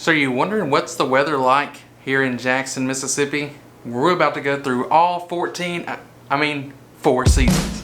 So are you wondering what's the weather like here in Jackson, Mississippi? We're about to go through all 4 seasons.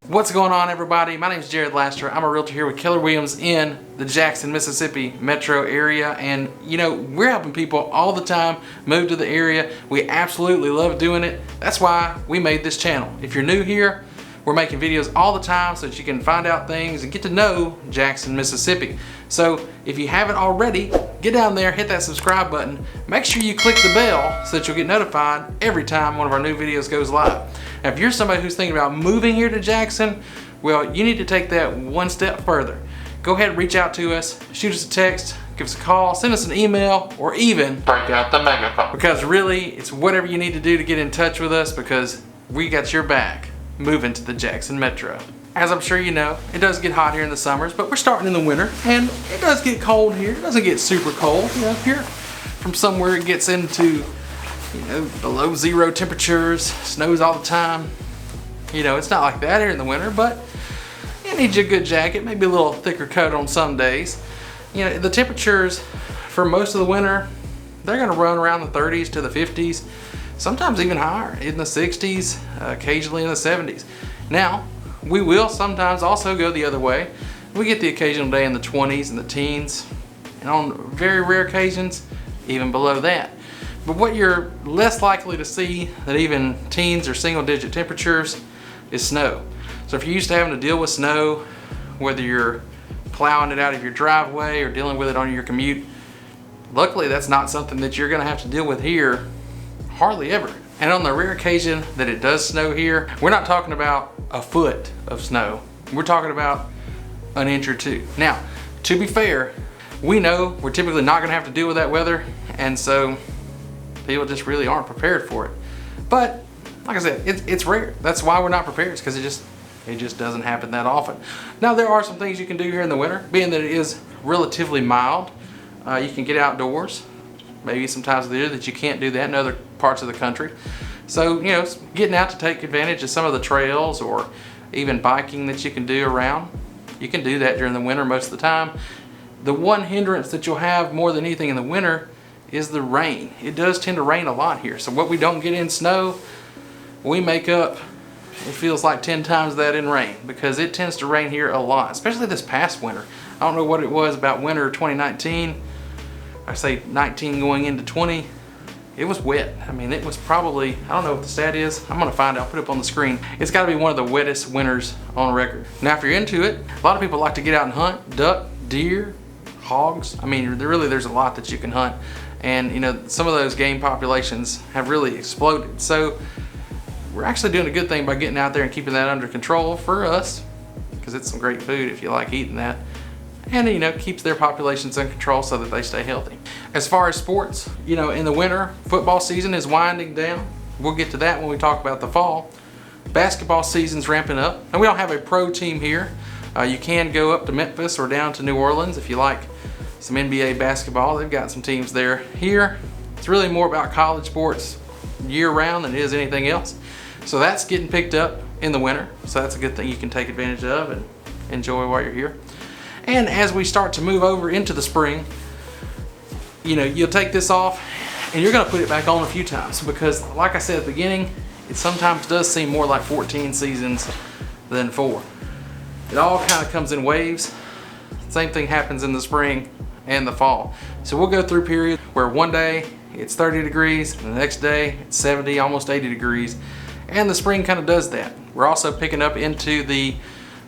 What's going on, everybody? My name is Jared Laster. I'm a realtor here with Keller Williams in the Jackson, Mississippi metro area. And you know, we're helping people all the time move to the area. We absolutely love doing it. That's why we made this channel. If you're new here, we're making videos all the time so that you can find out things and get to know Jackson, Mississippi. So if you haven't already, get down there, hit that subscribe button. Make sure you click the bell so that you'll get notified every time one of our new videos goes live. Now, if you're somebody who's thinking about moving here to Jackson, well, you need to take that one step further. Go ahead and reach out to us, shoot us a text, give us a call, send us an email, or even break out the megaphone. Because really, it's whatever you need to do to get in touch with us, because we got your back moving to the Jackson Metro. As I'm sure you know, it does get hot here in the summers, but we're starting in the winter, and it does get cold here. It doesn't get super cold. You know, if you're from somewhere it gets into, you know, below zero temperatures, snows all the time. You know, it's not like that here in the winter, but you need you a good jacket, maybe a little thicker coat on some days. You know, the temperatures for most of the winter, they're gonna run around the 30s to the 50s, sometimes even higher, in the 60s, occasionally in the 70s. Now, we will sometimes also go the other way. We get the occasional day in the 20s and the teens, and on very rare occasions, even below that. But what you're less likely to see than even teens or single-digit temperatures is snow. So if you're used to having to deal with snow, whether you're plowing it out of your driveway or dealing with it on your commute, luckily that's not something that you're gonna have to deal with here hardly ever. And on the rare occasion that it does snow here, we're not talking about a foot of snow. We're talking about an inch or two. Now, to be fair, we know we're typically not gonna have to deal with that weather, and so people just really aren't prepared for it. But like I said, it's rare. That's why we're not prepared, because it just doesn't happen that often. Now, there are some things you can do here in the winter, being that it is relatively mild. You can get outdoors. Maybe some times of the year that you can't do that in other parts of the country. So, you know, getting out to take advantage of some of the trails or even biking that you can do around. You can do that during the winter most of the time. The one hindrance that you'll have more than anything in the winter is the rain. It does tend to rain a lot here. So what we don't get in snow, we make up, it feels like 10 times that in rain, because it tends to rain here a lot, especially this past winter. I don't know what it was about winter 2019. I say 19 going into 20, it was wet. I mean, it was probably, I don't know what the stat is. I'm gonna find it, I'll put it up on the screen. It's gotta be one of the wettest winters on record. Now, if you're into it, a lot of people like to get out and hunt duck, deer, hogs. I mean, there's a lot that you can hunt. And you know, some of those game populations have really exploded. So we're actually doing a good thing by getting out there and keeping that under control for us, because it's some great food if you like eating that. And you know, keeps their populations in control so that they stay healthy. As far as sports, you know, in the winter, football season is winding down. We'll get to that when we talk about the fall. Basketball season's ramping up, and we don't have a pro team here. You can go up to Memphis or down to New Orleans if you like some NBA basketball. They've got some teams there. Here, it's really more about college sports year round than it is anything else. So that's getting picked up in the winter. So that's a good thing you can take advantage of and enjoy while you're here. And as we start to move over into the spring, you know, you'll take this off and you're gonna put it back on a few times, because like I said at the beginning, it sometimes does seem more like 14 seasons than 4. It all kind of comes in waves. Same thing happens in the spring and the fall. So we'll go through periods where one day it's 30 degrees and the next day it's 70, almost 80 degrees. And the spring kind of does that. We're also picking up into the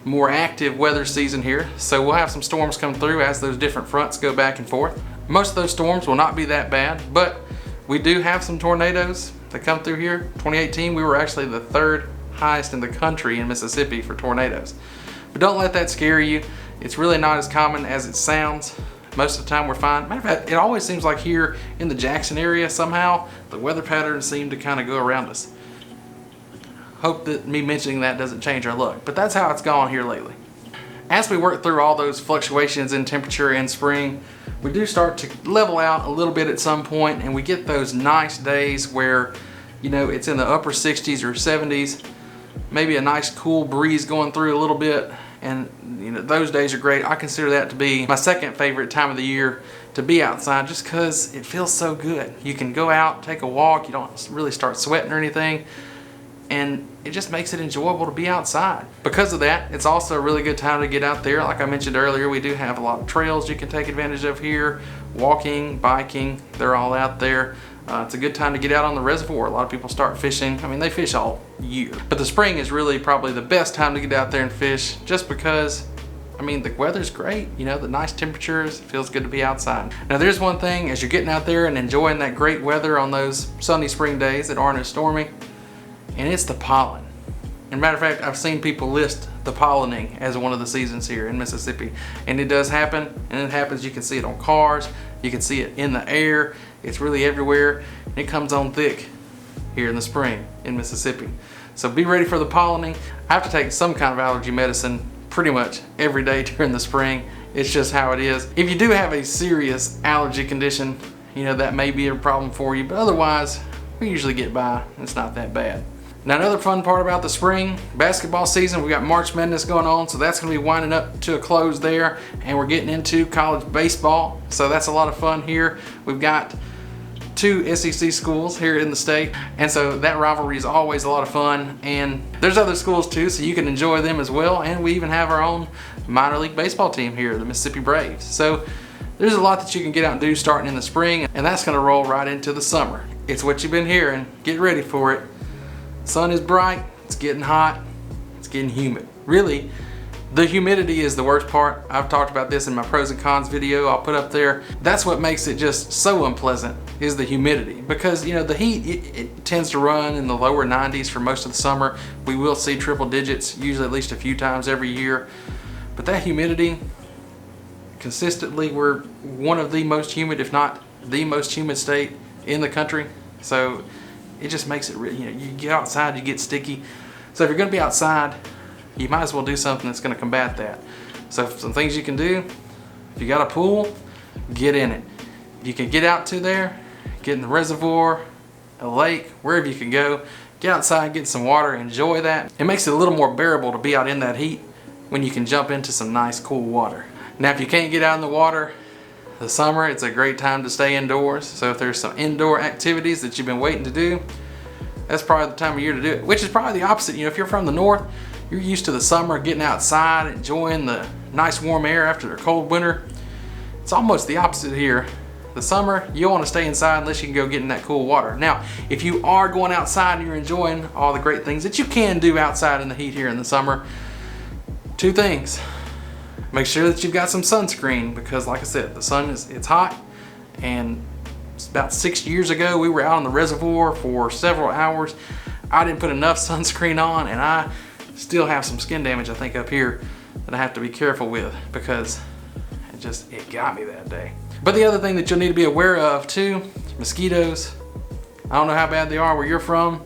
more active weather season here. So we'll have some storms come through as those different fronts go back and forth. Most of those storms will not be that bad, but we do have some tornadoes that come through here. 2018, we were actually the 3rd highest in the country in Mississippi for tornadoes. But don't let that scare you. It's really not as common as it sounds. Most of the time we're fine. Matter of fact, it always seems like here in the Jackson area, somehow the weather patterns seem to kind of go around us. Hope that me mentioning that doesn't change our luck, but that's how it's gone here lately. As we work through all those fluctuations in temperature in spring, we do start to level out a little bit at some point, and we get those nice days where, you know, it's in the upper 60s or 70s, maybe a nice cool breeze going through a little bit, and you know, those days are great. I consider that to be my second favorite time of the year to be outside, just because it feels so good. You can go out, take a walk, you don't really start sweating or anything, and it just makes it enjoyable to be outside. Because of that, it's also a really good time to get out there. Like I mentioned earlier, we do have a lot of trails you can take advantage of here. Walking, biking, they're all out there. It's a good time to get out on the reservoir. A lot of people start fishing. I mean, they fish all year. But the spring is really probably the best time to get out there and fish, just because, I mean, the weather's great. You know, the nice temperatures, it feels good to be outside. Now there's one thing, as you're getting out there and enjoying that great weather on those sunny spring days that aren't as stormy, and it's the pollen. And matter of fact, I've seen people list the pollinating as one of the seasons here in Mississippi. And it does happen, and it happens. You can see it on cars, you can see it in the air, it's really everywhere. And it comes on thick here in the spring in Mississippi. So be ready for the pollinating. I have to take some kind of allergy medicine pretty much every day during the spring. It's just how it is. If you do have a serious allergy condition, you know, that may be a problem for you, but otherwise, we usually get by. It's not that bad. Now another fun part about the spring basketball season, we got March Madness going on, so that's going to be winding up to a close there, and we're getting into college baseball, so that's a lot of fun here. We've got 2 SEC schools here in the state, and so that rivalry is always a lot of fun, and there's other schools too, so you can enjoy them as well. And we even have our own minor league baseball team here, the Mississippi Braves. So there's a lot that you can get out and do starting in the spring, and that's going to roll right into the summer. It's what you've been hearing. Get ready for it. Sun is bright, it's getting hot, it's getting humid. Really, the humidity is the worst part. I've talked about this in my pros and cons video I'll put up there. That's what makes it just so unpleasant, is the humidity. Because, you know, the heat, it tends to run in the lower 90s for most of the summer. We will see triple digits, usually at least a few times every year. But that humidity, consistently, we're one of the most humid, if not the most humid state in the country. So it just makes it really, you know, you get outside, you get sticky. So if you're gonna be outside, you might as well do something that's gonna combat that. So some things you can do, if you got a pool, get in it. You can get out to there, get in the reservoir, a lake, wherever you can go, get outside, get some water, enjoy that. It makes it a little more bearable to be out in that heat when you can jump into some nice cool water. Now if you can't get out in the water, the summer, it's a great time to stay indoors. So if there's some indoor activities that you've been waiting to do, that's probably the time of year to do it, which is probably the opposite. You know, if you're from the north, you're used to the summer, getting outside, enjoying the nice warm air after a cold winter. It's almost the opposite here. The summer, you want to stay inside unless you can go get in that cool water. Now, if you are going outside and you're enjoying all the great things that you can do outside in the heat here in the summer, 2 things. Make sure that you've got some sunscreen, because like I said, the sun it's hot, and about 6 years ago we were out on the reservoir for several hours. I didn't put enough sunscreen on, and I still have some skin damage, I think, up here that I have to be careful with, because it got me that day. But the other thing that you'll need to be aware of too, mosquitoes. I don't know how bad they are where you're from.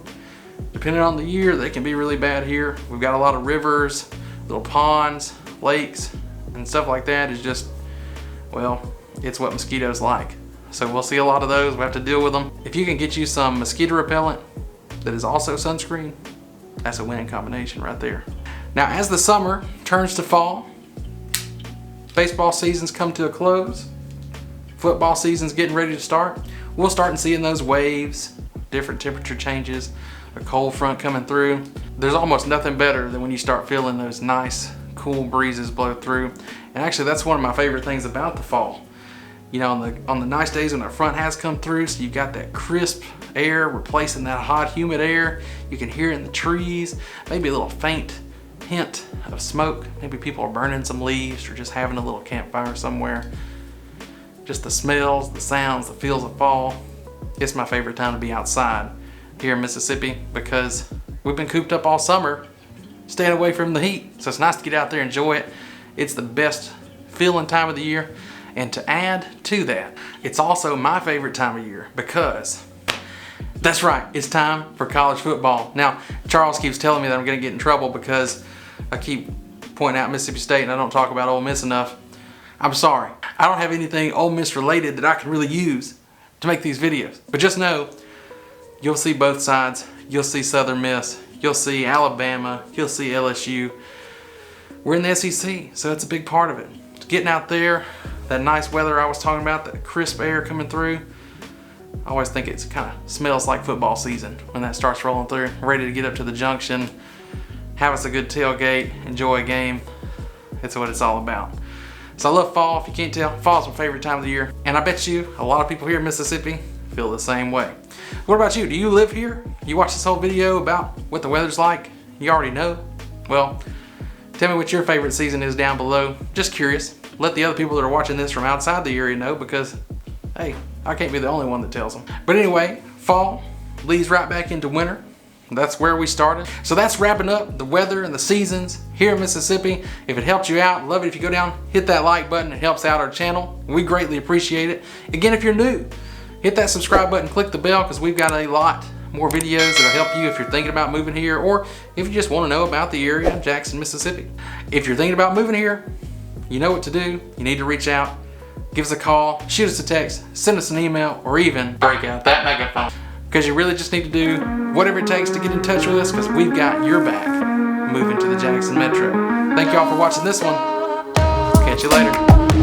Depending on the year, they can be really bad here. We've got a lot of rivers, little ponds, lakes, and stuff like that. Is just, well, it's what mosquitoes like. So we'll see a lot of those. We have to deal with them. If you can get you some mosquito repellent that is also sunscreen, that's a winning combination right there. Now as the summer turns to fall, baseball season's come to a close, football season's getting ready to start, we'll start seeing those waves, different temperature changes, a cold front coming through. There's almost nothing better than when you start feeling those nice cool breezes blow through. And actually that's one of my favorite things about the fall. You know, on the nice days when the front has come through, so you've got that crisp air replacing that hot humid air. You can hear it in the trees, maybe a little faint hint of smoke. Maybe people are burning some leaves or just having a little campfire somewhere. Just the smells, the sounds, the feels of fall. It's my favorite time to be outside here in Mississippi, because we've been cooped up all summer staying away from the heat. So it's nice to get out there and enjoy it. It's the best feeling time of the year. And to add to that, it's also my favorite time of year, because that's right, it's time for college football. Now, Charles keeps telling me that I'm gonna get in trouble because I keep pointing out Mississippi State and I don't talk about Ole Miss enough. I'm sorry. I don't have anything Ole Miss related that I can really use to make these videos. But just know, you'll see both sides. You'll see Southern Miss. You'll see Alabama. You'll see LSU. We're in the SEC, so that's a big part of it. Getting out there, that nice weather I was talking about, that crisp air coming through. I always think it kind of smells like football season when that starts rolling through. Ready to get up to the junction, have us a good tailgate, enjoy a game. That's what it's all about. So I love fall. If you can't tell, fall's my favorite time of the year. And I bet you a lot of people here in Mississippi feel the same way. What about you? Do you live here? You watch this whole video about what the weather's like? You already know? Well, tell me what your favorite season is down below. Just curious. Let the other people that are watching this from outside the area know, because, hey, I can't be the only one that tells them. But anyway, fall leads right back into winter. That's where we started. So that's wrapping up the weather and the seasons here in Mississippi. If it helped you out, love it if you go down, hit that like button. It helps out our channel. We greatly appreciate it. Again, if you're new, hit that subscribe button, click the bell, because we've got a lot more videos that'll help you if you're thinking about moving here, or if you just want to know about the area of Jackson, Mississippi. If you're thinking about moving here, you know what to do. You need to reach out, give us a call, shoot us a text, send us an email, or even break out that megaphone. Because you really just need to do whatever it takes to get in touch with us, because we've got your back moving to the Jackson Metro. Thank y'all for watching this one. Catch you later.